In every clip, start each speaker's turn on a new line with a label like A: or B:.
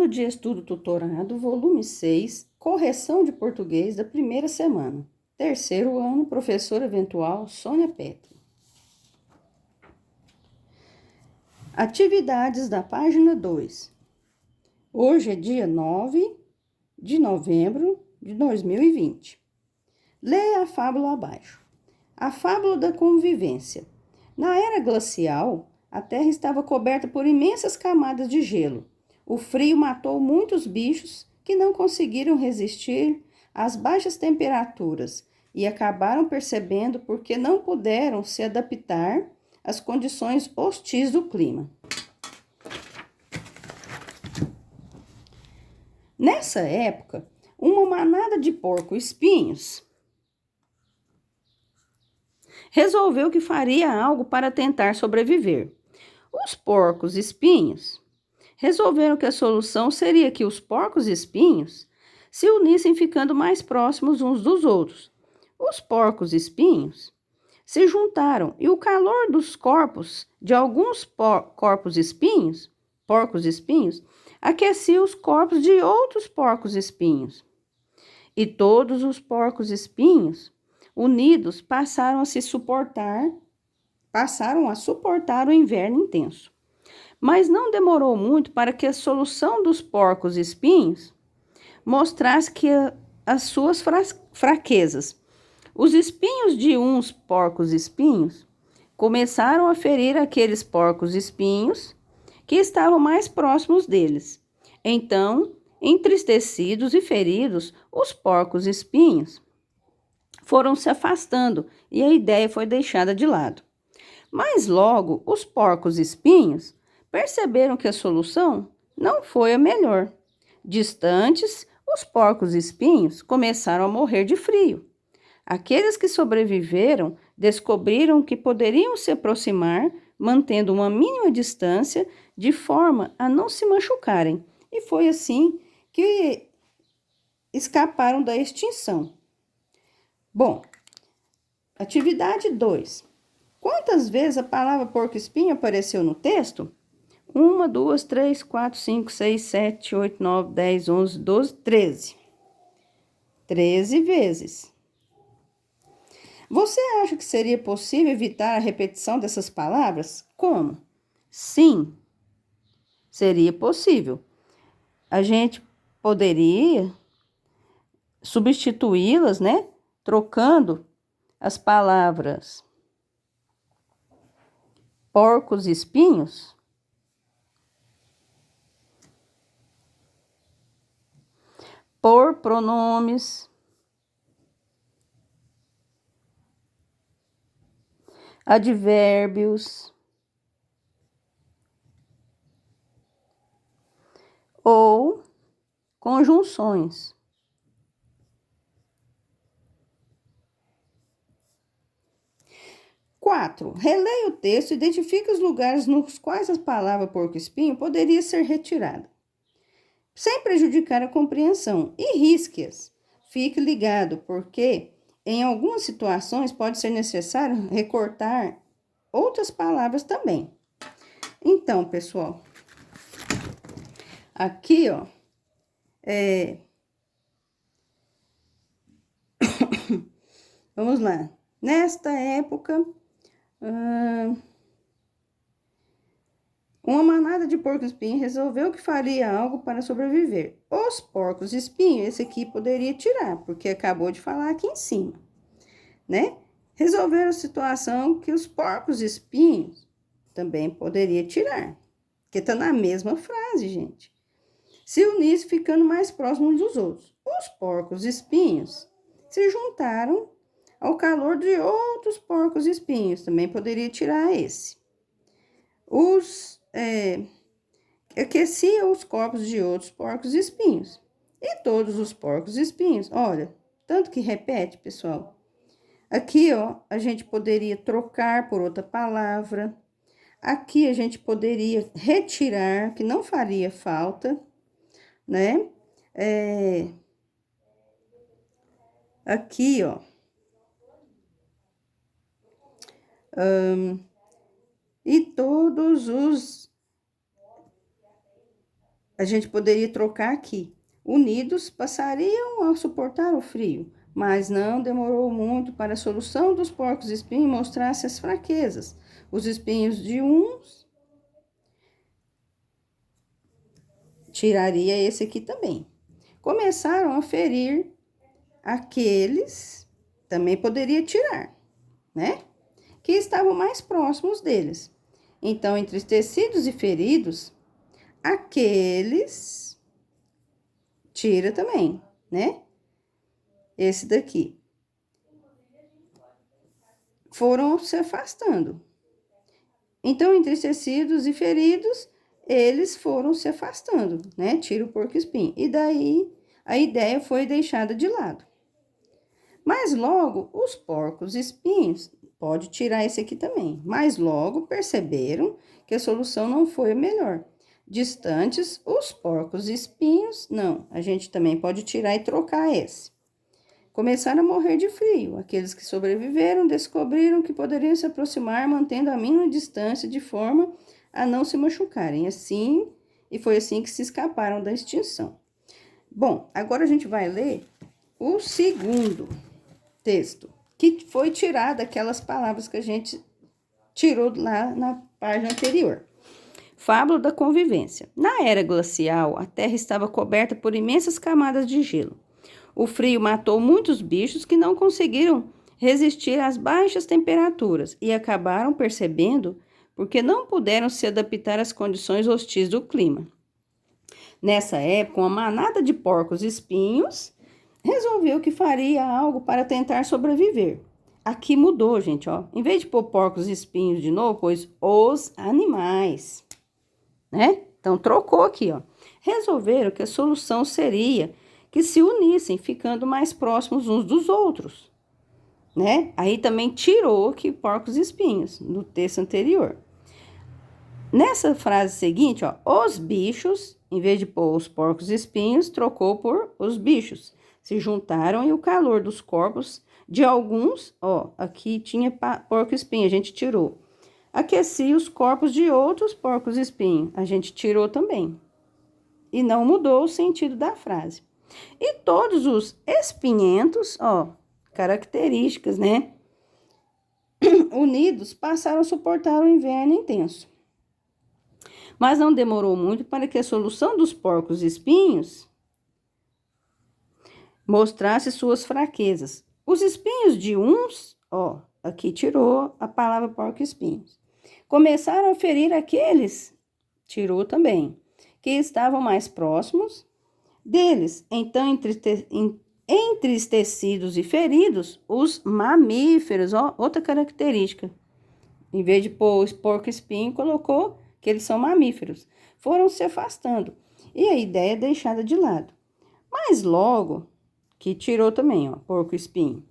A: Manual de Estudo Tutorado, volume 6, correção de português da primeira semana. Terceiro ano, professora eventual Sônia Petri. Atividades da página 2. Hoje é dia 9 de novembro de 2020. Leia a fábula abaixo. A fábula da convivência. Na era glacial, a Terra estava coberta por imensas camadas de gelo. O frio matou muitos bichos que não conseguiram resistir às baixas temperaturas e acabaram percebendo porque não puderam se adaptar às condições hostis do clima. Nessa época, uma manada de porco-espinhos resolveu que faria algo para tentar sobreviver. Os porcos-espinhos resolveram que a solução seria que os porcos-espinhos se unissem ficando mais próximos uns dos outros. Os porcos-espinhos se juntaram e o calor dos corpos de alguns porcos-espinhos aquecia os corpos de outros porcos-espinhos. E todos os porcos-espinhos unidos passaram a suportar o inverno intenso. Mas não demorou muito para que a solução dos porcos-espinhos mostrasse as suas fraquezas. Os espinhos de uns porcos-espinhos começaram a ferir aqueles porcos-espinhos que estavam mais próximos deles. Então, entristecidos e feridos, os porcos-espinhos foram se afastando e a ideia foi deixada de lado. Mas logo, os porcos-espinhos perceberam que a solução não foi a melhor. Distantes, os porcos-espinhos começaram a morrer de frio. Aqueles que sobreviveram descobriram que poderiam se aproximar, mantendo uma mínima distância, de forma a não se machucarem. E foi assim que escaparam da extinção. Bom, atividade 2. Quantas vezes a palavra porco-espinho apareceu no texto? 1, 2, 3, 4, 5, 6, 7, 8, 9, 10, 11, 12, 13. 13 vezes. Você acha que seria possível evitar a repetição dessas palavras? Como? Sim, seria possível. A gente poderia substituí-las, né? Trocando as palavras porcos-espinhos por pronomes, advérbios ou conjunções. Quatro. Releia o texto e identifique os lugares nos quais a palavra porco-espinho poderia ser retirada, sem prejudicar a compreensão, e risque-as. Fique ligado, porque em algumas situações pode ser necessário recortar outras palavras também. Então, pessoal, aqui, ó, vamos lá. Nesta época, uma manada de porcos-espinhos resolveu que faria algo para sobreviver. Os porcos-espinhos, esse aqui poderia tirar, porque acabou de falar aqui em cima, né? Resolveram a situação que os porcos-espinhos também poderia tirar, porque tá na mesma frase, gente. Se unissem ficando mais próximos uns dos outros. Os porcos-espinhos se juntaram ao calor de outros porcos-espinhos, também poderia tirar esse. Aquecia os corpos de outros porcos-espinhos. E todos os porcos-espinhos, olha, tanto que repete, pessoal. Aqui, ó, a gente poderia trocar por outra palavra. Aqui a gente poderia retirar, que não faria falta, né? Aqui, ó. E todos os a gente poderia trocar aqui. Unidos passariam a suportar o frio, mas não demorou muito para a solução dos porcos-espinhos mostrasse as fraquezas. Os espinhos de uns tiraria esse aqui também. Começaram a ferir aqueles, também poderia tirar, né? Que estavam mais próximos deles. Então, entristecidos e feridos, aqueles tira também, né? Esse daqui. Foram se afastando. Então, entristecidos e feridos, eles foram se afastando, né? Tira o porco-espinho. E daí, a ideia foi deixada de lado. Mas logo, os porcos-espinhos, pode tirar esse aqui também, mas logo perceberam que a solução não foi a melhor. Distantes, os porcos-espinhos, não, a gente também pode tirar e trocar esse. Começaram a morrer de frio. Aqueles que sobreviveram descobriram que poderiam se aproximar mantendo a mínima distância de forma a não se machucarem. Assim, e foi assim que se escaparam da extinção. Bom, agora a gente vai ler o segundo texto, que foi tirado aquelas palavras que a gente tirou lá na página anterior. Fábula da convivência. Na era glacial, a Terra estava coberta por imensas camadas de gelo. O frio matou muitos bichos que não conseguiram resistir às baixas temperaturas e acabaram percebendo porque não puderam se adaptar às condições hostis do clima. Nessa época, uma manada de porcos-espinhos resolveu que faria algo para tentar sobreviver. Aqui mudou, gente, ó. Em vez de pôr porcos-espinhos de novo, pôs os animais, né? Então, trocou aqui, ó. Resolveram que a solução seria que se unissem, ficando mais próximos uns dos outros, né? Aí também tirou aqui porcos-espinhos, no texto anterior. Nessa frase seguinte, ó, os bichos, em vez de pôr os porcos-espinhos, trocou por os bichos. Se juntaram e o calor dos corpos de alguns, ó, aqui tinha porco-espinho, a gente tirou. Aquecia os corpos de outros porcos-espinho, a gente tirou também. E não mudou o sentido da frase. E todos os espinhentos, ó, características, né? Unidos, passaram a suportar o inverno intenso. Mas não demorou muito para que a solução dos porcos-espinhos mostrasse suas fraquezas. Os espinhos de uns, ó, aqui tirou a palavra porco-espinhos. Começaram a ferir aqueles, tirou também, que estavam mais próximos deles. Então, entristecidos e feridos, os mamíferos, ó, outra característica. Em vez de pôr porco-espinho, colocou que eles são mamíferos. Foram se afastando. E a ideia é deixada de lado. Mas logo, que tirou também, ó, porco-espinho.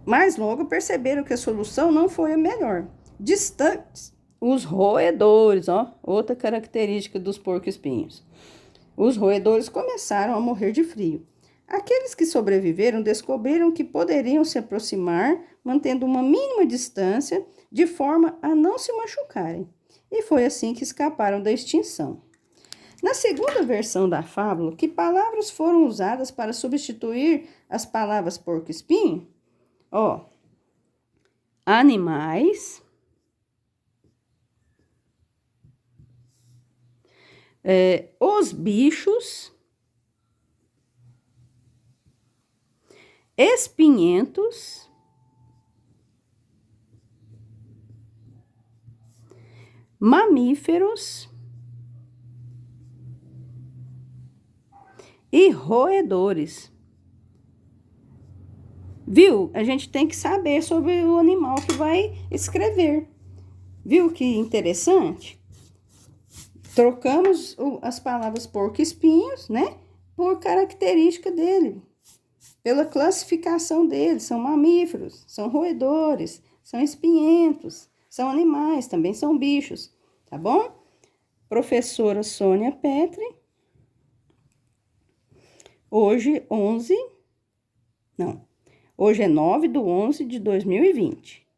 A: Mas logo perceberam que a solução não foi a melhor. Distantes, os roedores, ó, outra característica dos porco-espinhos. Os roedores começaram a morrer de frio. Aqueles que sobreviveram descobriram que poderiam se aproximar, mantendo uma mínima distância, de forma a não se machucarem. E foi assim que escaparam da extinção. Na segunda versão da fábula, que palavras foram usadas para substituir as palavras porco-espinho? Ó, animais, os bichos, espinhentos, mamíferos e roedores. Viu? A gente tem que saber sobre o animal que vai escrever. Viu que interessante? Trocamos as palavras porco-espinhos, né? Por característica dele. Pela classificação deles. São mamíferos, são roedores, são espinhentos, são animais, também são bichos. Tá bom? Professora Sônia Petri. Hoje é 9/11/2020.